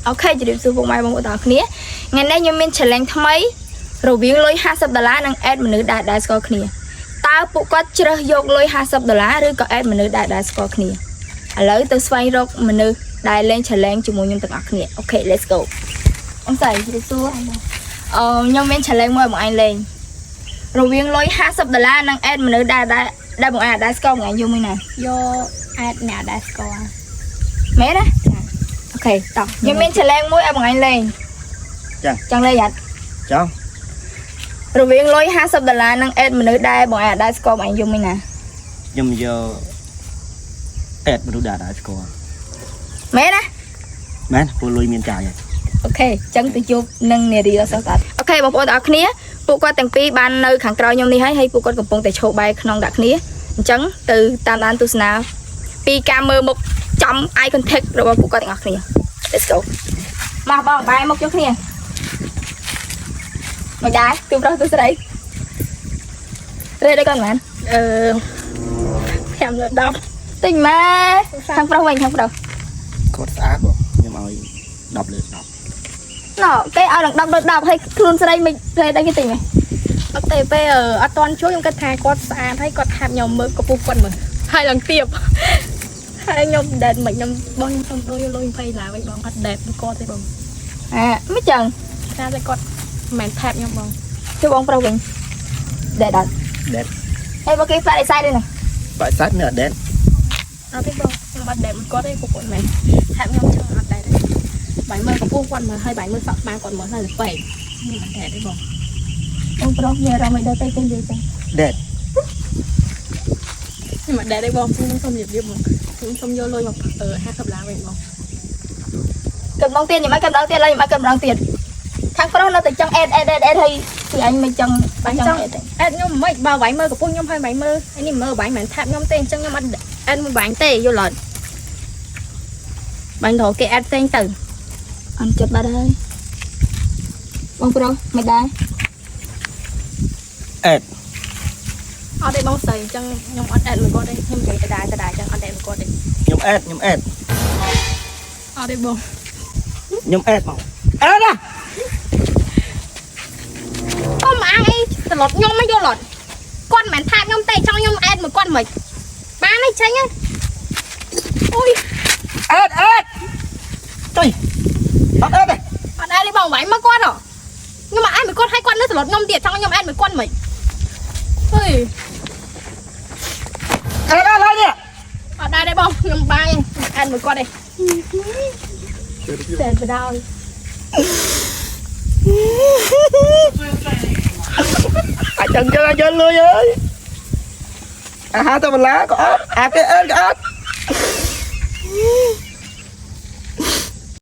ok chỉ điểm số vùng mai bằng bộ tàu kia ngày nay nhóm mình challenge tham ấy rồi biến lôi $50 năng ad mà nữ đại score kia tao bộ quát chưaយកលុយ$50ឬក៏ add មនុស្សដែលស្គាល់គ្នាឥឡូវទៅស្វែងរកមនុស្សដែលលេង challenge ជាមួយខ្ញុំទាំងអស់គ្នាអូខេ let's go អង្ស័យទៅសួរខ្ញុំមាន challenge មួយបងឯងលេងរវាងលុយ$50និង add មនុស្សដែលបងឯងដែលស្គាល់បងឯងយកមួយណាយក add អ្នកដែលស្គាល់មែនណាអូខេតោះខ្ញុំមាន challenge មួយឲ្យបងឯងលេងចង់លេងអត់ចង់រវាងលុយ$50និង add មនុស្សដែលបងឯងដែលស្គាល់បងឯងយកមួយណាខ្ញុំយក add មនុស្សដែលស្គាល់មែនណាមែនពួកលុយមានចាយអូខេអញ្ចឹងទៅជួបនឹងនារីអសតអូខេបងប្អូនទាំងអស់គ្នាពួកគាត់ទាំងពីរបាននៅខាងក្រោយខ្ញុំនេះហើយពួកគាត់កំពុងតែឈោបាយក្នុងដាក់គ្នាអញ្ចឹងទៅតាមដានទស្សនាពីការមើលមុខចំ eye contact របស់ពួកគាត់ទាំងអស់គ្នា let's go មកបងបាយមកជួបគ្នាមកដែរទូប្រុសទូស្រីរេដល់កូនបាន5 10ទិញមកខាងប្រុសវិញខាងប្រុសគាត់ស្អាតបងខ្ញុំឲ្យ10 លើ 10ណ៎គេឲ្យដល់10 លើ 10ហើយខ្លួនស្រីមិនរេដល់គេទិញហ៎អត់ទេពេលអត់តន់ជួយខ្ញុំគិតថាគាត់ស្អាតហើយគាត់ថាខ្ញុំមើលកពុះគាត់មើលហើយឡើងទៀបហើយខ្ញុំដេតមិនខ្ញុំបងខ្ញុំសុំលុយ20ឡាវិញបងអត់ដេតគាត់ទេបងមិនចឹងថាតែគាត់មិនថែបខ្ញុំបងជួយបងប្រុសវិញដេតអត់ដេតហើយបើគេផ្លាក់ឯសាយទេណាផ្លាក់សាច់នៅអត់ដេតអត់ទេបងខ្ញុំអត់ដេតគាត់ទេពួកគាត់មិនថែបខ្ញុំចឹងអត់ដេតទេបាញ់មើលកំពុងគាត់មើលហើយបាញ់មើលសក់ស្មាគាត់មើលហើយពេកមិនអត់ដេតទេបងប្រុសមានអារម្មណ៍មិនដល់ទៅទេនិយាយចឹងដេតខ្ញុំអត់ដេតទេបងខ្ញុំសុំរៀបមកខ្ញុំសុំយកលុយមក$50វិញបងកណ្ដងទៀតខ្ញុំឲ្យកណ្ដងទៀតឡើយខ្ញុំឲ្យកណ្ដងទៀតខាងប្រុសនៅតែចង់អេតហើយគឺអញមិនចង់បាញ់ចង់អេតខ្ញុំមិនបើបាញ់មើលកំពុងខ្ញុំហើយបាញ់មើលហើយនេះមើលបាញ់មិនថាប់ខ្ញុំទេអញ្ចឹងខ្ញុំអត់អេតមួយបាញ់ទេយល់អត់បាញ់រកគេអេតផ្សេងទៅអត់ចិត្តបាត់ហើយបងប្រុសមិនដែរអេតអត់ទេបងស្រីអញ្ចឹងខ្ញុំអត់អេតមួយគាត់ទេខ្ញុំនិយាយដដែលអញ្ចឹងអត់អេតមួយគាត់ទេខ្ញុំអេតអត់ទេបងខ្ញុំអេតមកអេតណាអមអាងអីត្រឡប់ខ្ញុំមិនយល់អត់គាត់មិនថាខ្ញុំទេចង់ខ្ញុំអេតមួយគាត់មិនបានទេចេញហ្នឹងអូយអេតទុយអត់អេតទេអត់អេតទេបងវាយមកគាត់ហ៎ខ្ញុំអេតមួយគាត់ឲ្យគាត់នៅត្រឡប់ខ្ញុំទៀតចង់ខ្ញុំអេតមួយគាត់មិនអើយអេតឡើយនេះអត់ដែរទេបងខ្ញុំបាយអេតមួយគាត់ទេតែបដោយអាចចឹងចឹងអាចលុយអើយអាហារទៅបន្លាក៏អត់អាគេអើក៏អត់